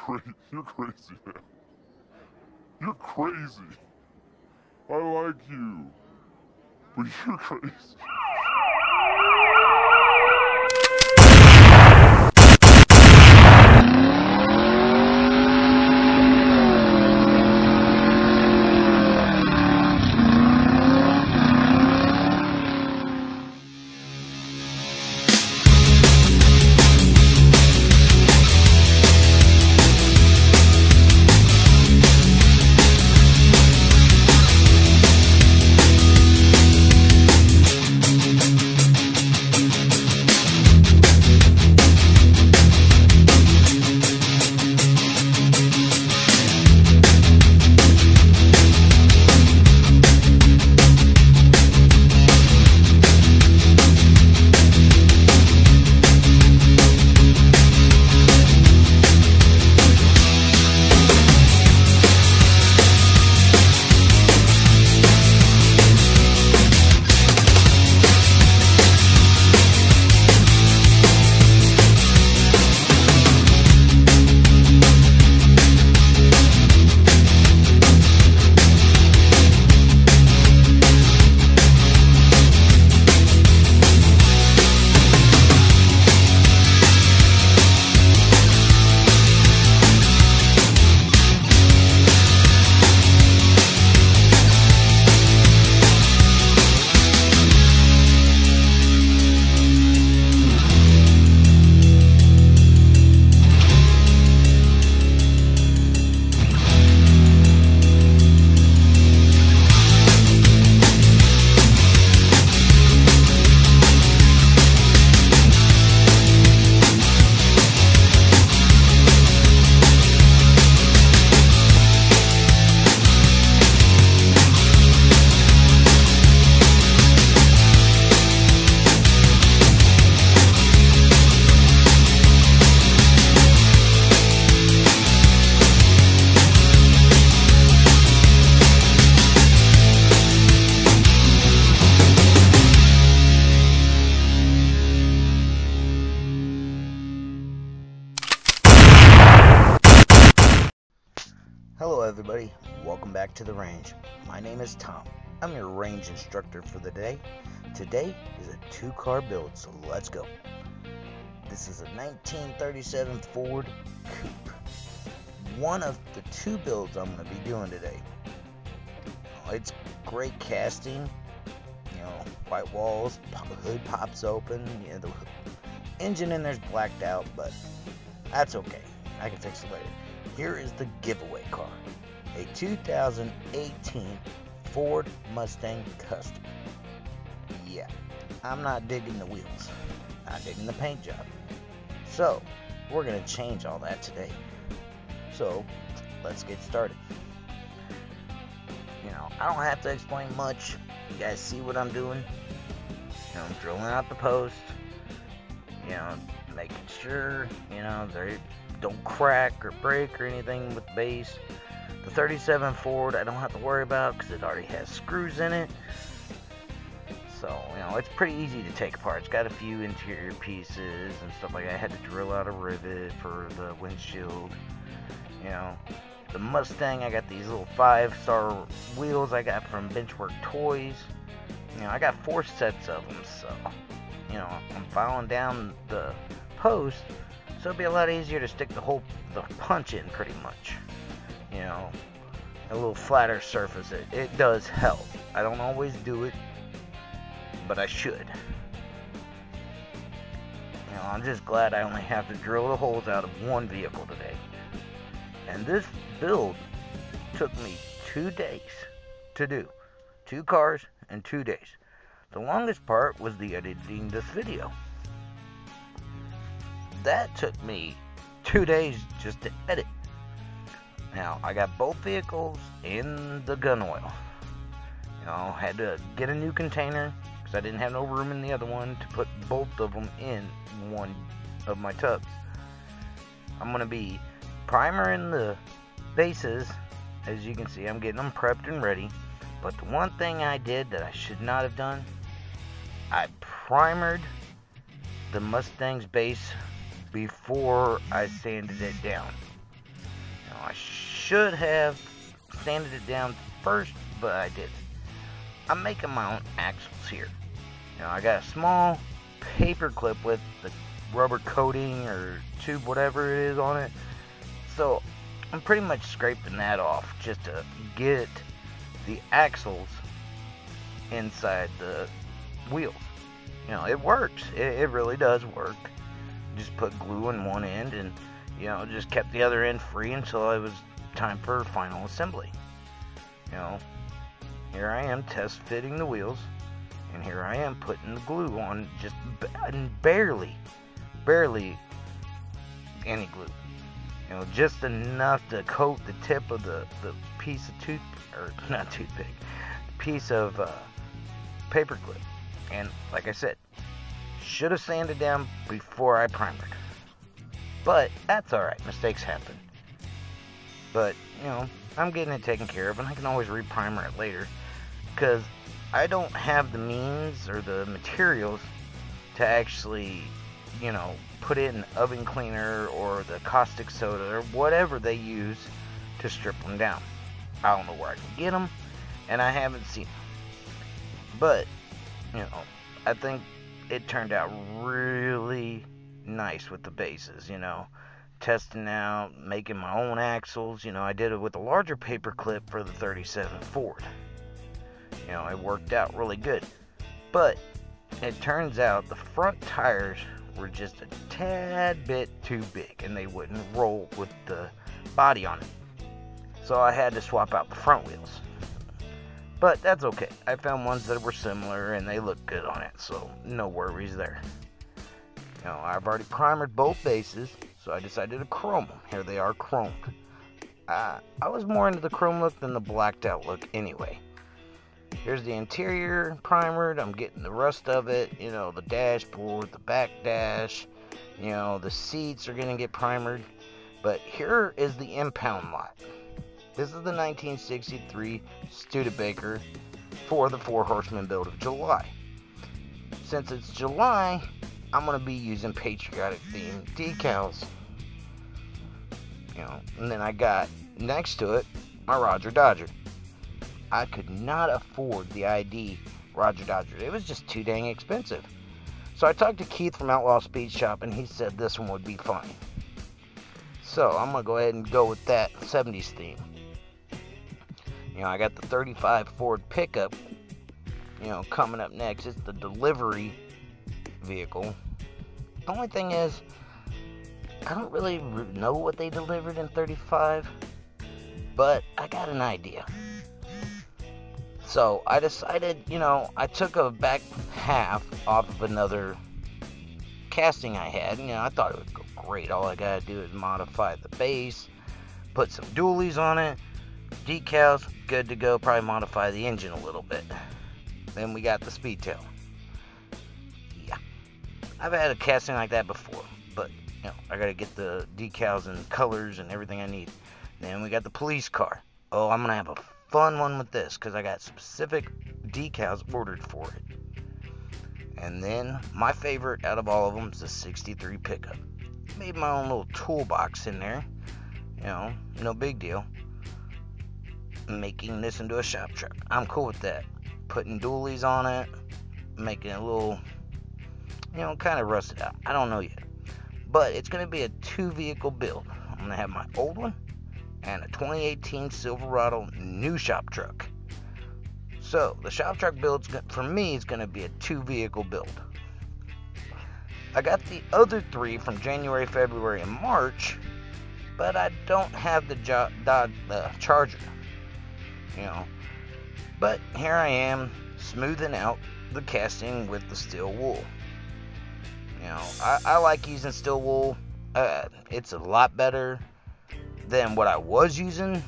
You're crazy, man. You're crazy. I like you, but you're crazy. Hello everybody, welcome back to the range. My name is Tom. I'm your range instructor for the day. Today is a two-car build, so let's go. This is a 1937 Ford Coupe. One of the two builds I'm going to be doing today. It's great casting, white walls, hood pops open, the engine in there's blacked out, but that's okay. I can fix it later. Here is the giveaway car, a 2018 Ford Mustang Custom. Yeah, I'm not digging the wheels, not digging the paint job. So, we're going to change all that today. So, let's get started. I don't have to explain much. You guys see what I'm doing. I'm drilling out the post. Making sure, they don't crack or break or anything with the base. The 37 Ford I don't have to worry about because it already has screws in it. So, it's pretty easy to take apart. It's got a few interior pieces and stuff like that. I had to drill out a rivet for the windshield. The Mustang, I got these little 5-star wheels I got from Benchwork Toys. I got 4 sets of them, so, I'm filing down the post, so it'll be a lot easier to stick the punch in pretty much. A little flatter surface, it does help. I don't always do it, but I should. I'm just glad I only have to drill the holes out of one vehicle today. And this build took me 2 days to do. 2 cars in 2 days. The longest part was the editing this video. That took me 2 days just to edit. Now, I got both vehicles in the gun oil. Had to get a new container because I didn't have no room in the other one to put both of them in one of my tubs. I'm going to be primering the bases. As you can see, I'm getting them prepped and ready. But the one thing I did that I should not have done, I primered the Mustang's base before I sanded it down. I should have sanded it down first, but I didn't. I'm making my own axles here. I got a small paper clip with the rubber coating or tube, whatever it is on it. So I'm pretty much scraping that off just to get the axles inside the wheels. It works. It really does work. Just put glue in one end and, just kept the other end free until it was time for final assembly. Here I am test fitting the wheels, and here I am putting the glue on, just barely any glue. Just enough to coat the tip of the piece of piece of paper clip. And like I said, should have sanded down before I primered. But that's alright, mistakes happen. But, I'm getting it taken care of, and I can always re-primer it later, because I don't have the means or the materials to actually, put in oven cleaner or the caustic soda or whatever they use to strip them down. I don't know where I can get them, and I haven't seen them. But, I think it turned out really nice with the bases, testing out, making my own axles. I did it with a larger paper clip for the 37 Ford. It worked out really good. But it turns out the front tires were just a tad bit too big, and they wouldn't roll with the body on it. So I had to swap out the front wheels. But that's okay. I found ones that were similar, and they look good on it, so no worries there. I've already primered both bases, so I decided to chrome them. Here they are chromed. I was more into the chrome look than the blacked out look anyway. Here's the interior primered. I'm getting the rust of it. The dashboard, the back dash. The seats are going to get primered. But here is the impound lot. This is the 1963 Studebaker for the 4 Horsemen build of July. Since it's July, I'm going to be using patriotic themed decals. And then I got next to it my Roger Dodger. I could not afford the ID Roger Dodger. It was just too dang expensive. So I talked to Keith from Outlaw Speed Shop, and he said this one would be fine. So I'm going to go ahead and go with that 70s theme. I got the 35 Ford pickup, coming up next. It's the delivery vehicle. The only thing is, I don't really know what they delivered in 35, but I got an idea. So I decided, I took a back half off of another casting I had. I thought it would go great. All I gotta do is modify the base, put some dualies on it, decals, good to go. Probably modify the engine a little bit. Then we got the speed tail. Yeah, I've had a casting like that before, but I gotta get the decals and colors and everything I need. Then we got the police car. Oh, I'm gonna have a fun one with this because I got specific decals ordered for it. And then my favorite out of all of them is the 63 pickup. Made my own little toolbox in there. No big deal. Making this into a shop truck. I'm cool with that. Putting dualies on it, making it a little, kind of rusted out. I don't know yet. But it's going to be a 2-vehicle build. I'm going to have my old one and a 2018 Silverado new shop truck. So the shop truck build for me is going to be a 2-vehicle build. I got the other 3 from January, February, and March, but I don't have the Charger. But here I am smoothing out the casting with the steel wool. I like using steel wool. It's a lot better than what I was using.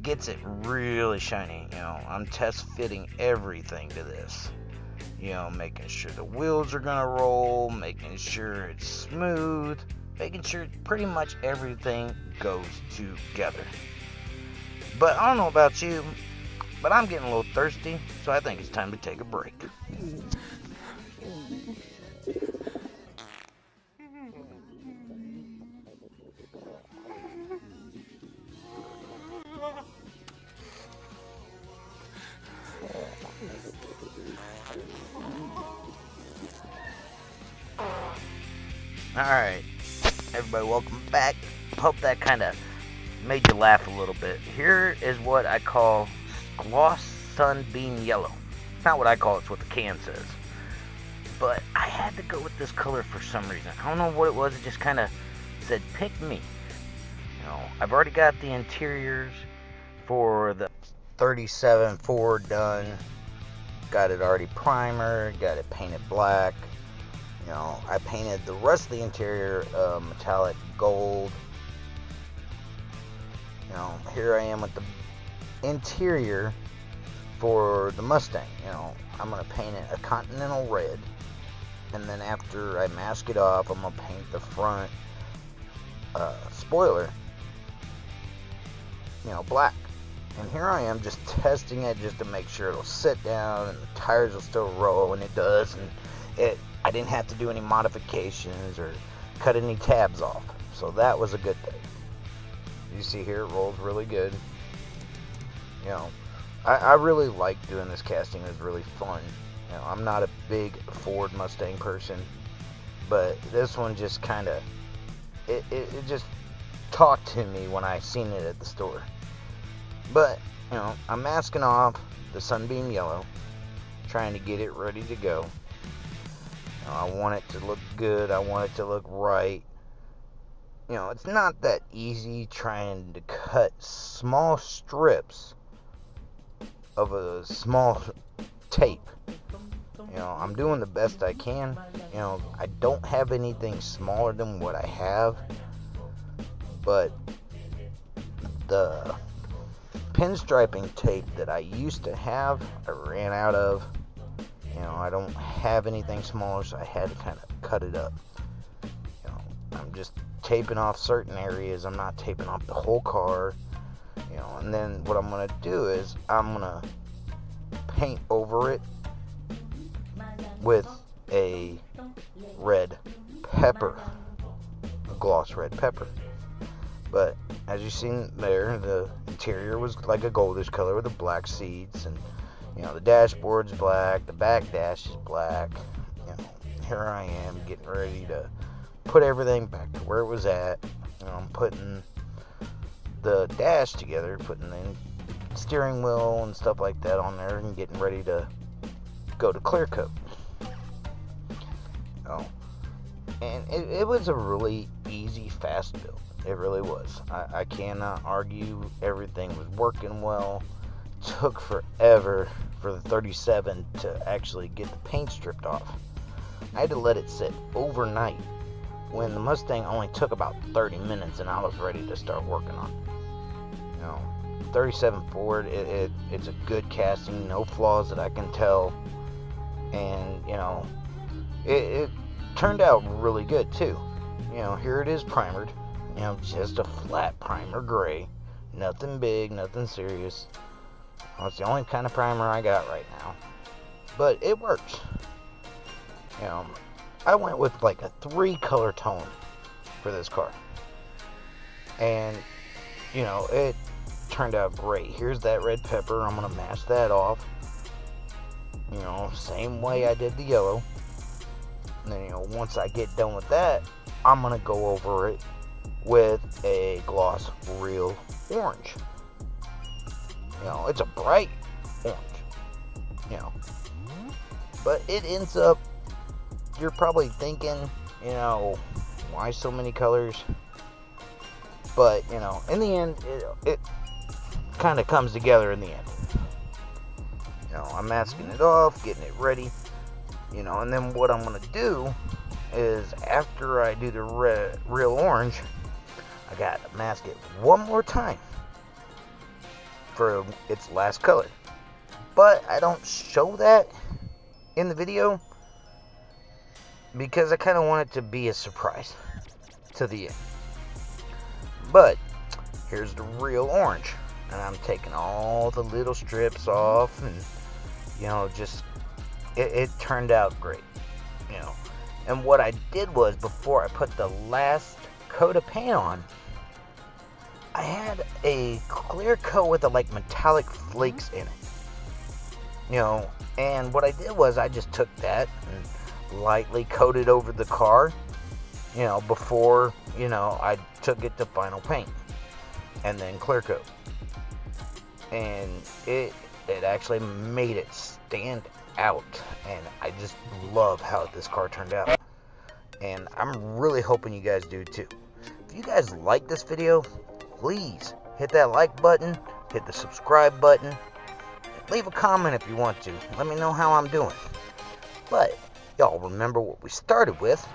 Gets it really shiny. I'm test fitting everything to this. Making sure the wheels are gonna roll, making sure it's smooth, making sure pretty much everything goes together. But I don't know about you, but I'm getting a little thirsty, so I think it's time to take a break. Alright, everybody, welcome back. Hope that kind of made you laugh a little bit. Here is what I call gloss sunbeam yellow. It's not what I call it, it's what the can says. But I had to go with this color for some reason. I don't know what it was, it just kind of said, pick me. You know, I've already got the interiors for the 37 Ford done. Got it already primered, got it painted black. You know, I painted the rest of the interior metallic gold. You know, here I am with the interior for the Mustang. You know, I'm going to paint it a continental red. And then after I mask it off, I'm going to paint the front spoiler, you know, black. And here I am just testing it just to make sure it'll sit down and the tires will still roll, and it does. And I didn't have to do any modifications or cut any tabs off. So that was a good thing. You see here, it rolls really good. You know, I really like doing this casting. It's really fun. You know, I'm not a big Ford Mustang person, but this one just kind of, it just talked to me when I seen it at the store. But, you know, I'm masking off the sunbeam yellow, trying to get it ready to go. You know, I want it to look good. I want it to look right. You know, it's not that easy trying to cut small strips of a small tape. You know, I'm doing the best I can. You know, I don't have anything smaller than what I have, but the pinstriping tape that I used to have, I ran out of. You know, I don't have anything smaller, so I had to kind of cut it up. You know, I'm just taping off certain areas. I'm not taping off the whole car. You know, and then what I'm going to do is I'm going to paint over it with a red pepper, a gloss red pepper. But as you've seen there, the interior was like a goldish color with the black seats, and you know, the dashboard's black, the back dash is black. You know, here I am getting ready to put everything back to where it was at. You know, I'm putting the dash together, putting the steering wheel and stuff like that on there, and getting ready to go to clear coat. You know, and it was a really easy, fast build. It really was. I cannot argue. Everything was working well. Took forever for the 37 to actually get the paint stripped off. I had to let it sit overnight when the Mustang only took about 30 minutes and I was ready to start working on it. You know, 37 Ford, it's a good casting, no flaws that I can tell. And, you know, it turned out really good too. You know, here it is primered. You know, just a flat primer gray. Nothing big, nothing serious. Well, it's the only kind of primer I got right now. But it works. You know, I went with like a 3-color tone for this car. And, you know, it turned out great. Here's that red pepper. I'm going to mask that off. You know, same way I did the yellow. And then, you know, once I get done with that, I'm going to go over it with a gloss real orange. You know, it's a bright orange. You know, but it ends up, you're probably thinking, you know, why so many colors? But, you know, in the end, it kind of comes together in the end. You know, I'm masking it off, getting it ready. You know, and then what I'm going to do is after I do the real orange, I got to mask it one more time for its last color. But I don't show that in the video because I kind of want it to be a surprise to the end. But here's the real orange, and I'm taking all the little strips off, and you know, just it turned out great. You know, and what I did was, before I put the last coat of paint on, I had a clear coat with like metallic flakes in it. You know, and what I did was I just took that and lightly coated over the car, you know, before, you know, I took it to final paint and then clear coat. And it actually made it stand out, and I just love how this car turned out. And I'm really hoping you guys do too. If you guys like this video, please hit that like button, hit the subscribe button, leave a comment if you want to. Let me know how I'm doing. But y'all remember what we started with.